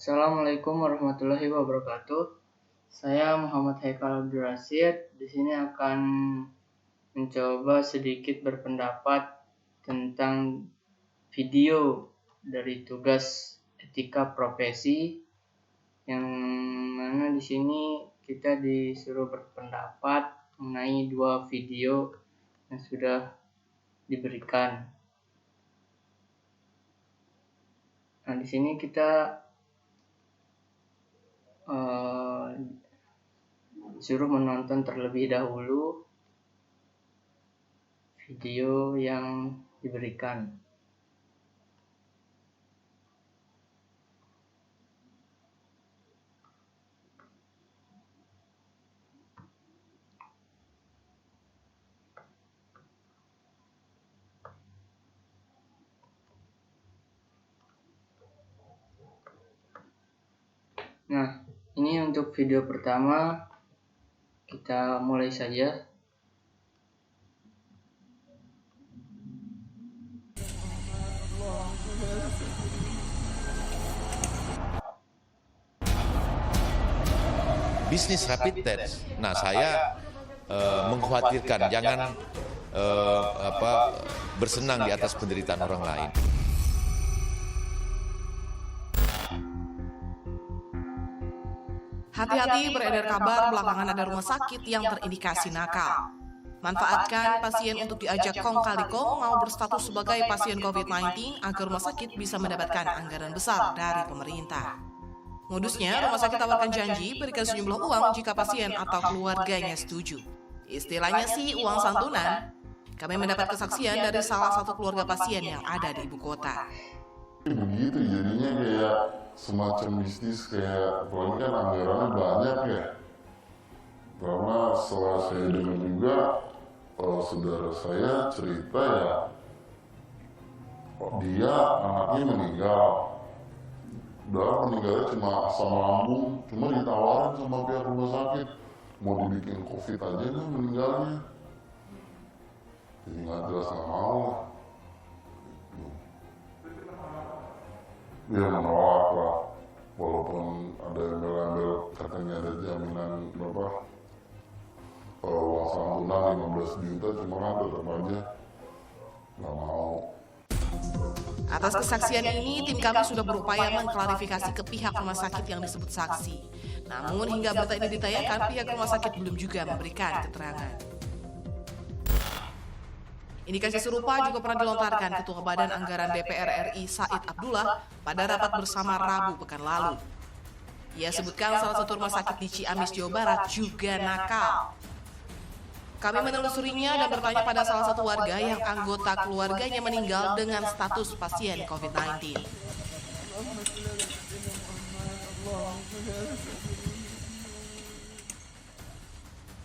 Assalamualaikum warahmatullahi wabarakatuh. Saya Muhammad Haikal Abdul Rashid. Di sini akan mencoba sedikit berpendapat tentang video dari tugas etika profesi, yang mana di sini kita disuruh berpendapat mengenai dua video yang sudah diberikan. Nah, di sini kita disuruh menonton terlebih dahulu video yang diberikan. Nah, ini untuk video pertama, kita mulai saja. Bisnis rapid test. Nah, saya mengkhawatirkan jangan bersenang di atas penderitaan orang lain. Hati-hati, beredar kabar belakangan ada rumah sakit yang terindikasi nakal. Manfaatkan pasien untuk diajak kong kali kong mau berstatus sebagai pasien COVID-19 agar rumah sakit bisa mendapatkan anggaran besar dari pemerintah. Modusnya, rumah sakit tawarkan janji berikan sejumlah uang jika pasien atau keluarganya setuju. Istilahnya sih uang santunan. Kami mendapat kesaksian dari salah satu keluarga pasien yang ada di ibu kota. Begitu jadinya kayak semacam bisnis, kayak apalagi kan anggarannya banyak ya. Karena setelah saya dengar juga saudara saya cerita ya, dia anaknya meninggal. Udah meninggalnya cuma asam lambung, cuma ditawarin sama pihak rumah sakit mau dibikin COVID aja kan meninggalnya. Jadi nggak jelas, nggak mau lah. Dia menolak lah, walaupun ada embel-embel katanya ada jaminan uang santunan 15 juta, cuma kan tetap aja nggak mau. Atas kesaksian ini, tim kami sudah berupaya mengklarifikasi ke pihak rumah sakit yang disebut saksi. Namun hingga berita ini ditayangkan, pihak rumah sakit belum juga memberikan keterangan. Indikasi serupa juga pernah dilontarkan Ketua Badan Anggaran DPR RI Said Abdullah pada rapat bersama Rabu pekan lalu. Ia sebutkan salah satu rumah sakit di Ciamis, Jawa Barat juga nakal. Kami menelusurinya dan bertanya pada salah satu warga yang anggota keluarganya meninggal dengan status pasien COVID-19.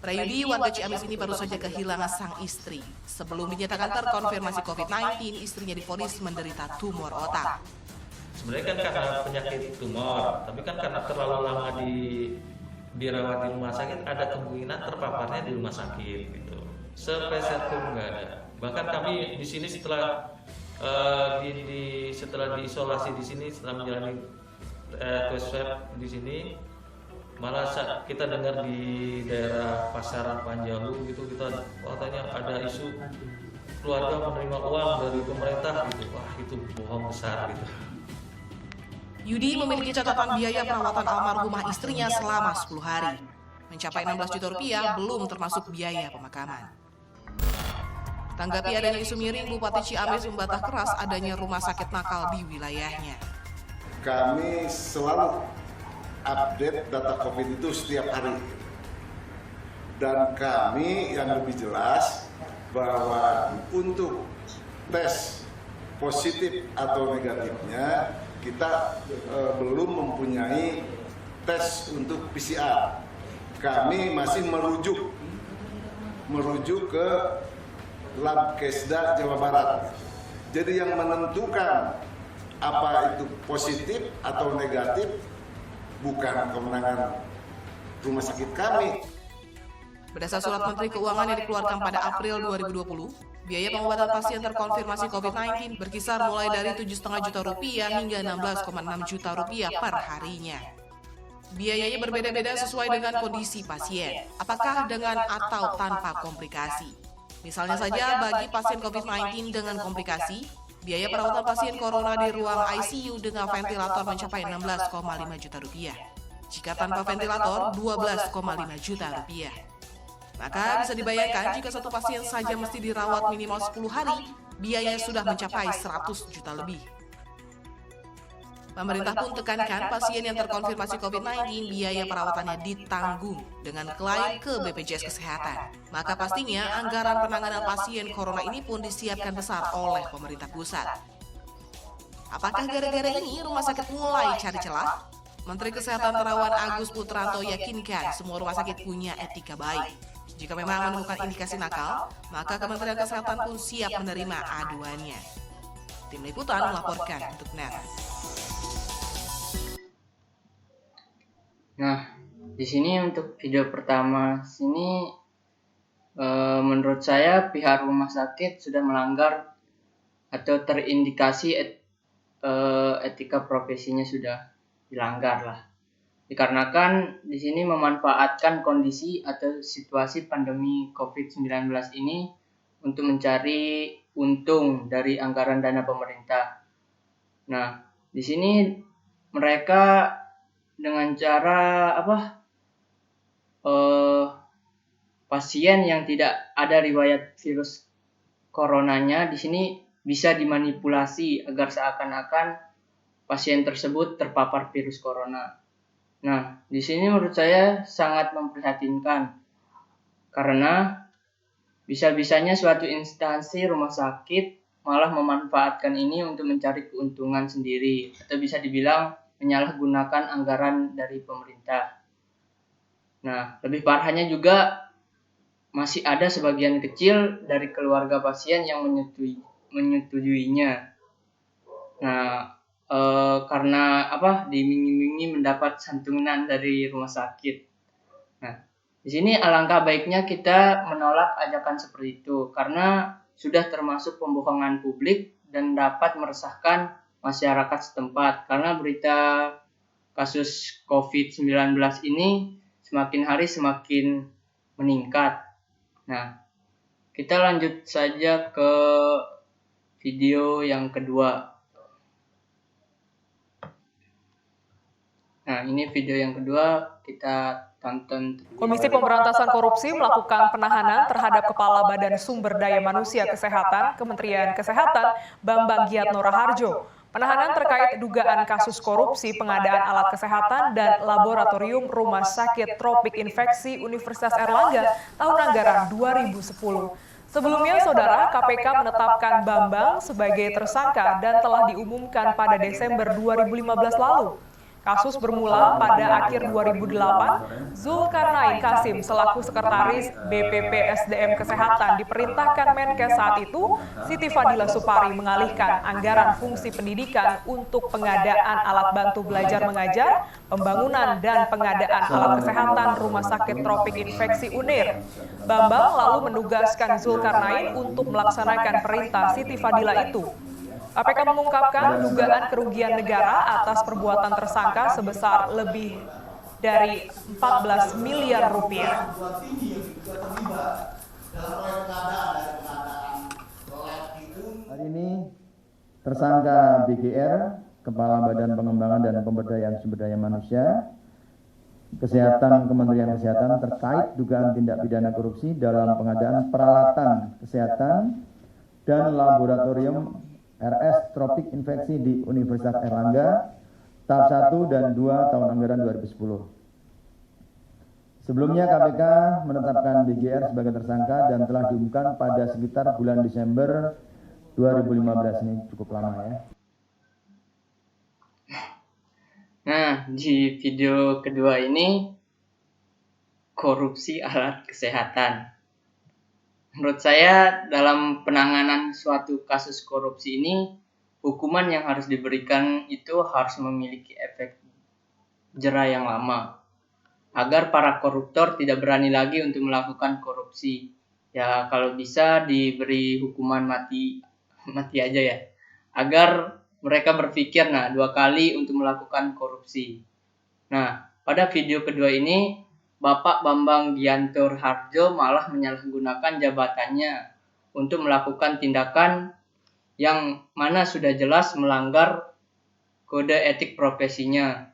Prayudi, warga Ciamis ini baru saja kehilangan sang istri. Sebelum dinyatakan terkonfirmasi COVID-19, istrinya divonis menderita tumor otak. Sebenarnya kan karena penyakit tumor, tapi kan karena terlalu lama dirawat di rumah sakit, ada kemungkinan terpaparnya di rumah sakit gitu. Sepeser pun nggak ada. Bahkan kami di sini setelah setelah diisolasi di sini, setelah menjalani tes swab di sini, malah kita dengar di daerah Pasaran Panjalu gitu, kita katanya ada isu keluarga menerima uang dari pemerintah gitu. Wah, itu bohong besar gitu. Yudi memiliki catatan biaya perawatan almarhumah istrinya selama 10 hari. Mencapai 16 juta rupiah belum termasuk biaya pemakaman. Tanggapi adanya isu miring, Bupati Ciamis membantah keras adanya rumah sakit nakal di wilayahnya. Kami selalu update data COVID itu setiap hari. Dan kami yang lebih jelas bahwa untuk tes positif atau negatifnya, kita belum mempunyai tes untuk PCR. Kami masih merujuk ke Labkesda Jawa Barat. Jadi yang menentukan apa itu positif atau negatif bukan kewenangan rumah sakit kami. Berdasar surat Menteri Keuangan yang dikeluarkan pada April 2020, Biaya pengobatan pasien terkonfirmasi COVID-19 berkisar mulai dari Rp7,5 juta hingga Rp16,6 juta per harinya. Biayanya berbeda-beda sesuai dengan kondisi pasien, apakah dengan atau tanpa komplikasi. Misalnya saja bagi pasien COVID-19 dengan komplikasi, biaya perawatan pasien corona di ruang ICU dengan ventilator mencapai Rp16,5 juta. Jika tanpa ventilator, Rp12,5 juta. Maka bisa dibayangkan jika satu pasien saja mesti dirawat minimal 10 hari, biayanya sudah mencapai 100 juta lebih. Pemerintah pun tekankan pasien yang terkonfirmasi COVID-19 biaya perawatannya ditanggung dengan klaim ke BPJS Kesehatan. Maka pastinya anggaran penanganan pasien corona ini pun disiapkan besar oleh pemerintah pusat. Apakah gara-gara ini rumah sakit mulai cari celah? Menteri Kesehatan Terawan Agus Putranto yakinkan semua rumah sakit punya etika baik. Jika memang menemukan indikasi nakal, maka Kementerian Kesehatan pun siap menerima aduannya. Tim Liputan melaporkan untuk NET. Nah, di sini untuk video pertama sini menurut saya pihak rumah sakit sudah melanggar atau terindikasi etika profesinya sudah dilanggar lah. Dikarenakan di sini memanfaatkan kondisi atau situasi pandemi COVID-19 ini untuk mencari untung dari anggaran dana pemerintah. Nah, di sini mereka dengan cara pasien yang tidak ada riwayat virus coronanya di sini bisa dimanipulasi agar seakan-akan pasien tersebut terpapar virus corona. Nah, di sini menurut saya sangat memprihatinkan karena bisa-bisanya suatu instansi rumah sakit malah memanfaatkan ini untuk mencari keuntungan sendiri atau bisa dibilang menyalahgunakan anggaran dari pemerintah. Nah, lebih parahnya juga masih ada sebagian kecil dari keluarga pasien yang menyetujuinya. Nah, karena diiming-imingi mendapat santunan dari rumah sakit. Nah, di sini alangkah baiknya kita menolak ajakan seperti itu karena sudah termasuk pembohongan publik dan dapat meresahkan masyarakat setempat karena berita kasus COVID-19 ini semakin hari semakin meningkat. Nah, kita lanjut saja ke video yang kedua. Nah, ini video yang kedua kita tonton. Komisi Pemberantasan Korupsi melakukan penahanan terhadap Kepala Badan Sumber Daya Manusia Kesehatan Kementerian Kesehatan Bambang Giatno Raharjo. Penahanan terkait dugaan kasus korupsi pengadaan alat kesehatan dan laboratorium Rumah Sakit Tropik Infeksi Universitas Airlangga tahun anggaran 2010. Sebelumnya, Saudara, KPK menetapkan Bambang sebagai tersangka dan telah diumumkan pada Desember 2015 lalu. Kasus bermula pada akhir 2008, Zulkarnain Kasim selaku Sekretaris BPP SDM Kesehatan diperintahkan Menkes saat itu, Siti Fadila Supari mengalihkan anggaran fungsi pendidikan untuk pengadaan alat bantu belajar mengajar, pembangunan dan pengadaan alat kesehatan Rumah Sakit Tropik Infeksi UNIR. Bambang lalu menugaskan Zulkarnain untuk melaksanakan perintah Siti Fadila itu. KPK mengungkapkan dugaan kerugian negara atas perbuatan tersangka sebesar lebih dari 14 miliar rupiah. Hari ini tersangka BGR, Kepala Badan Pengembangan dan Pemberdayaan Sumber Daya Manusia Kesehatan Kementerian Kesehatan terkait dugaan tindak pidana korupsi dalam pengadaan peralatan kesehatan dan laboratorium RS Tropik Infeksi di Universitas Airlangga tahap 1 dan 2 tahun anggaran 2010. Sebelumnya KPK menetapkan BGR sebagai tersangka dan telah diumumkan pada sekitar bulan Desember 2015. Ini cukup lama ya. Nah, di video kedua ini korupsi alat kesehatan. Menurut saya dalam penanganan suatu kasus korupsi ini, hukuman yang harus diberikan itu harus memiliki efek jera yang lama, agar para koruptor tidak berani lagi untuk melakukan korupsi. Ya kalau bisa diberi hukuman mati aja ya, agar mereka berpikir 2 kali untuk melakukan korupsi. Nah, pada video kedua ini Bapak Bambang Gianto Harjo malah menyalahgunakan jabatannya untuk melakukan tindakan yang mana sudah jelas melanggar kode etik profesinya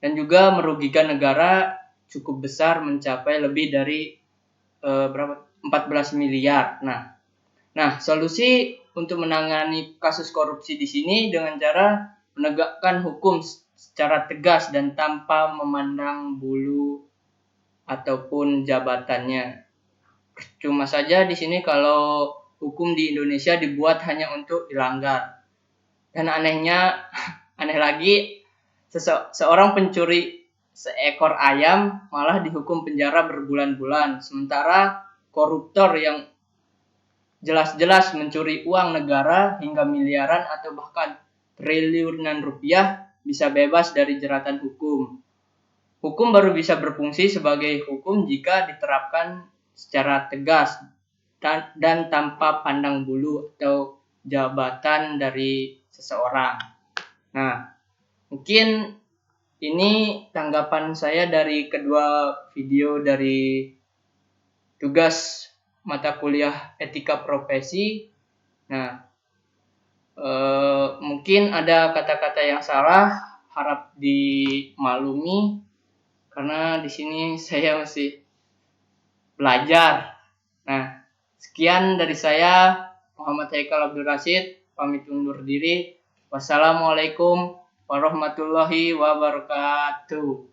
dan juga merugikan negara cukup besar, mencapai lebih dari 14 miliar. Nah, solusi untuk menangani kasus korupsi di sini dengan cara menegakkan hukum secara tegas dan tanpa memandang bulu ataupun jabatannya. Cuma saja di sini kalau hukum di Indonesia dibuat hanya untuk dilanggar. Dan aneh lagi, seorang pencuri seekor ayam malah dihukum penjara berbulan-bulan, sementara koruptor yang jelas-jelas mencuri uang negara hingga miliaran atau bahkan triliunan rupiah bisa bebas dari jeratan hukum. Hukum baru bisa berfungsi sebagai hukum jika diterapkan secara tegas dan tanpa pandang bulu atau jabatan dari seseorang. Nah, mungkin ini tanggapan saya dari kedua video dari tugas mata kuliah etika profesi. Nah, mungkin ada kata-kata yang salah, harap dimaklumi karena di sini saya masih belajar. Nah, sekian dari saya, Muhammad Haikal Abdul Rashid, pamit undur diri. Wassalamualaikum warahmatullahi wabarakatuh.